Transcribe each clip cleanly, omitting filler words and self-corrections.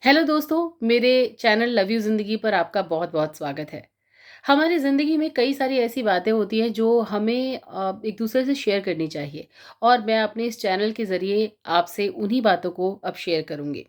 Hello दोस्तों, मेरे channel love you ज़िंदगी पर आपका बहुत-बहुत स्वागत है। हमारी ज़िंदगी में कई सारी ऐसी बातें होती हैं जो हमें एक दूसरे से शेयर करनी चाहिए और मैं अपने इस चैनल के ज़रिए आपसे उन्हीं बातों को अब शेयर करूँगी।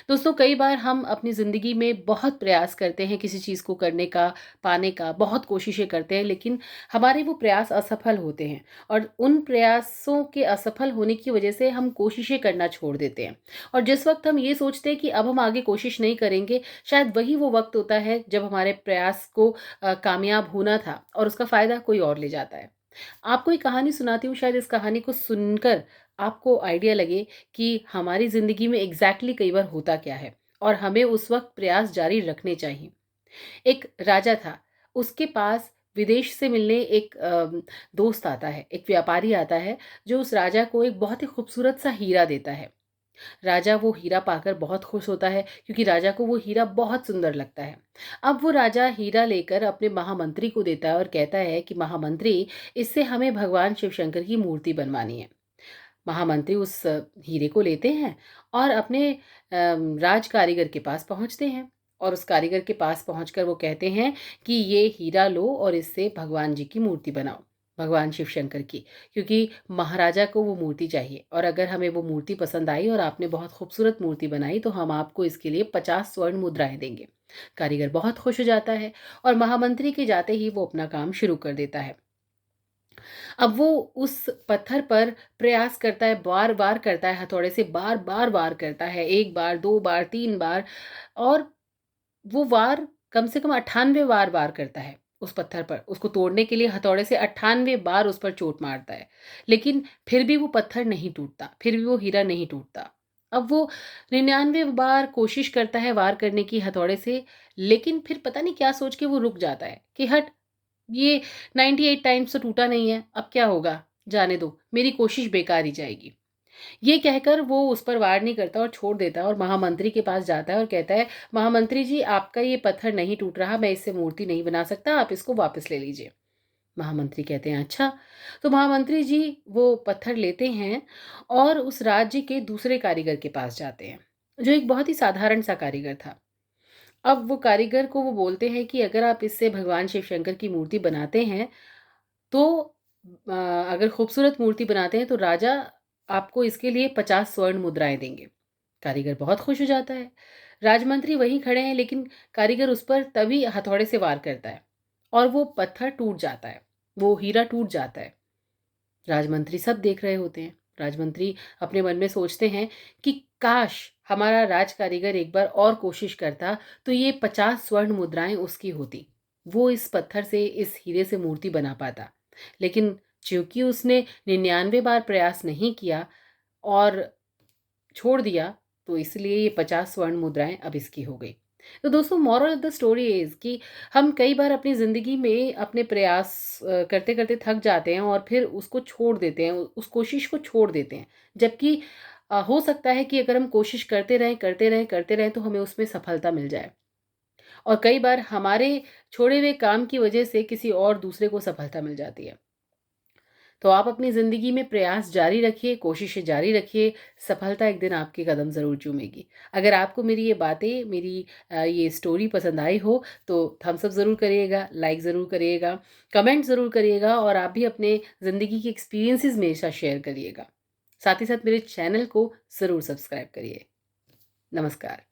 दोस्तों, कई बार हम अपनी ज़िंदगी में बहुत प्रयास करते हैं किसी चीज़ को करने का, पाने का, बहुत कोशिशें करते हैं, लेकिन हमारे वो प्रयास असफल होते हैं और उन प्रयासों के असफल होने की वजह से हम कोशिशें करना छोड़ देते हैं। और जिस वक़्त हम ये सोचते हैं कि अब हम आगे कोशिश नहीं करेंगे, शायद वही वो वक़्त होता है जब हमारे प्रयास को कामयाब होना था और उसका फ़ायदा कोई और ले जाता है। आपको एक कहानी सुनाती हूँ, शायद इस कहानी को सुनकर आपको आइडिया लगे कि हमारी ज़िंदगी में एग्ज़ैक्टली कई बार होता क्या है और हमें उस वक़्त प्रयास जारी रखने चाहिए। एक राजा था, उसके पास विदेश से मिलने एक दोस्त आता है, एक व्यापारी आता है, जो उस राजा को एक बहुत ही खूबसूरत सा हीरा देता है। राजा वो हीरा पाकर बहुत खुश होता है क्योंकि राजा को वो हीरा बहुत सुंदर लगता है। अब वो राजा हीरा लेकर अपने महामंत्री को देता है और कहता है कि महामंत्री, इससे हमें भगवान शिव शंकर की मूर्ति बनवानी है। महामंत्री उस हीरे को लेते हैं और अपने राज कारीगर के पास पहुंचते हैं और उस कारीगर के पास पहुंचकर वो कहते हैं कि ये हीरा लो और इससे भगवान जी की मूर्ति बनाओ, भगवान शिव शंकर की, क्योंकि महाराजा को वो मूर्ति चाहिए और अगर हमें वो मूर्ति पसंद आई और आपने बहुत खूबसूरत मूर्ति बनाई तो हम आपको इसके लिए 50 स्वर्ण मुद्राएं देंगे। कारीगर बहुत खुश हो जाता है और महामंत्री के जाते ही वो अपना काम शुरू कर देता है। अब वो उस पत्थर पर प्रयास करता है, बार-बार करता है, हथौड़े से बार-बार वार करता है, 1 बार, 2 बार, 3 बार और वो वार कम से कम 98 बार वार करता है उस पत्थर पर। उसको तोड़ने के लिए हथौड़े से 98 बार उस पर चोट मारता है। लेकिन फिर भी वो पत्थर नहीं टूटता, फिर भी वो हीरा नहीं टूटता। अब वो 99 बार कोशिश करता है वार करने की हथौड़े से, लेकिन फिर पता नहीं क्या सोच के वो रुक जाता है कि हट, ये 98 टाइम्स तो टूटा नहीं है, अब क्या होगा? जाने दो, मेरी कोशिश बेकार ही जाएगी। ये कहकर वो उस पर वार नहीं करता और छोड़ देता है और महामंत्री के पास जाता है और कहता है, महामंत्री जी, आपका ये पत्थर नहीं टूट रहा, मैं इससे मूर्ति नहीं बना सकता, आप इसको वापस ले लीजिए। महामंत्री कहते हैं, अच्छा। तो महामंत्री जी वो पत्थर लेते हैं और उस राज्य के दूसरे कारीगर के पास जाते हैं, जो एक बहुत ही साधारण सा कारीगर था। अब वो कारीगर को वो बोलते हैं कि अगर आप इससे भगवान शिव शंकर की मूर्ति बनाते हैं तो अगर खूबसूरत मूर्ति बनाते हैं तो राजा आपको इसके लिए 50 स्वर्ण मुद्राएं देंगे। कारीगर बहुत खुश हो जाता है। राजमंत्री वहीं खड़े हैं, लेकिन कारीगर उस पर तभी हथौड़े से वार करता है और वो पत्थर टूट जाता है, वो हीरा टूट जाता है। राजमंत्री सब देख रहे होते हैं। राजमंत्री अपने मन में सोचते हैं कि काश हमारा राज कारीगर एक बार और कोशिश करता तो ये 50 स्वर्ण मुद्राएं उसकी होती, वो इस पत्थर से, इस हीरे से मूर्ति बना पाता। लेकिन चूंकि उसने 99 बार प्रयास नहीं किया और छोड़ दिया, तो इसलिए ये 50 स्वर्ण मुद्राएं अब इसकी हो गई। तो दोस्तों, moral of the story is कि हम कई बार अपनी ज़िंदगी में अपने प्रयास करते करते थक जाते हैं और फिर उसको छोड़ देते हैं, उस कोशिश को छोड़ देते हैं। जबकि हो सकता है कि अगर हम कोशिश करते रहें करते रहें करते रहें तो हमें उसमें सफलता मिल जाए। और कई बार हमारे छोड़े हुए काम की वजह से किसी और दूसरे को सफलता मिल जाती है। तो आप अपनी ज़िंदगी में प्रयास जारी रखिए, कोशिशें जारी रखिए, सफलता एक दिन आपके कदम ज़रूर चूमेगी। अगर आपको मेरी ये बातें, मेरी ये स्टोरी पसंद आई हो, तो थम्स अप ज़रूर करिएगा, लाइक ज़रूर करिएगा, कमेंट ज़रूर करिएगा और आप भी अपने ज़िंदगी के एक्सपीरियंसेस मेरे साथ शेयर करिएगा। साथ ही साथ मेरे चैनल को ज़रूर सब्सक्राइब करिए। नमस्कार।